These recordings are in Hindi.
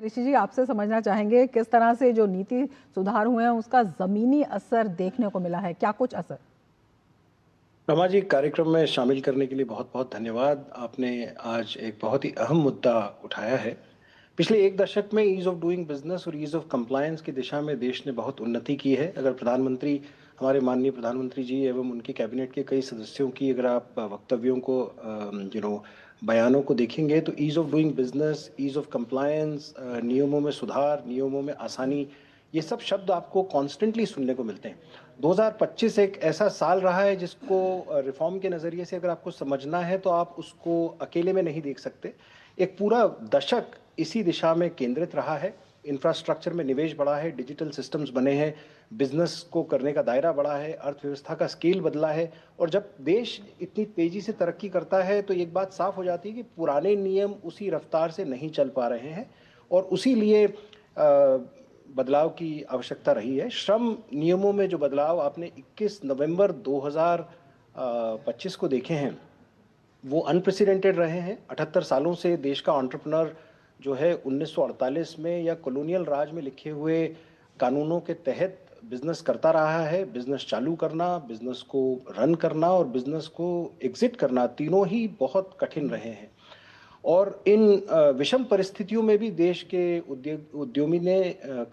ऋषि जी, आपसे समझना चाहेंगे किस तरह से जो नीति सुधार हुए हैं उसका जमीनी असर देखने को मिला है, क्या कुछ असर? रमा जी, कार्यक्रम में शामिल करने के लिए बहुत बहुत धन्यवाद। आपने आज एक बहुत ही अहम मुद्दा उठाया है। पिछले एक दशक में ईज ऑफ डूइंग बिजनेस और ईज ऑफ कंप्लायंस की दिशा में देश ने बहुत उन्नति की है। अगर प्रधानमंत्री, हमारे माननीय प्रधानमंत्री जी एवं उनके कैबिनेट के कई सदस्यों की अगर आप वक्तव्यों को बयानों को देखेंगे तो ease of doing business, ease of compliance, नियमों में सुधार, नियमों में आसानी, ये सब शब्द आपको कॉन्स्टेंटली सुनने को मिलते हैं। 2025 एक ऐसा साल रहा है जिसको रिफॉर्म के नज़रिए से अगर आपको समझना है तो आप उसको अकेले में नहीं देख सकते। एक पूरा दशक इसी दिशा में केंद्रित रहा है। इंफ्रास्ट्रक्चर में निवेश बढ़ा है, डिजिटल सिस्टम्स बने हैं, बिजनेस को करने का दायरा बढ़ा है, अर्थव्यवस्था का स्केल बदला है। और जब देश इतनी तेजी से तरक्की करता है तो एक बात साफ हो जाती है कि पुराने नियम उसी रफ्तार से नहीं चल पा रहे हैं और उसी लिए बदलाव की आवश्यकता रही है। श्रम नियमों में जो बदलाव आपने 21 नवंबर 2025 को देखे हैं वो अनप्रेसिडेंटेड रहे हैं। 78 सालों से देश का एंटरप्रेन्योर जो है 1948 में या कॉलोनियल राज में लिखे हुए कानूनों के तहत बिजनेस करता रहा है। बिजनेस चालू करना, बिजनेस को रन करना और बिजनेस को एग्जिट करना, तीनों ही बहुत कठिन रहे हैं। और इन विषम परिस्थितियों में भी देश के उद्यमी ने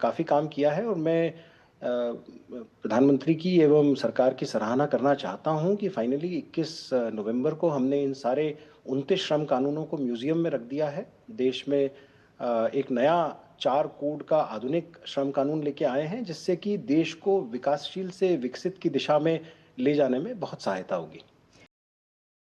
काफ़ी काम किया है। और मैं प्रधानमंत्री की एवं सरकार की सराहना करना चाहता हूं कि फाइनली 21 नवंबर को हमने इन सारे 29 श्रम कानूनों को म्यूजियम में रख दिया है। देश में एक नया 4 कोड का आधुनिक श्रम कानून लेके आए हैं जिससे कि देश को विकासशील से विकसित की दिशा में ले जाने में बहुत सहायता होगी।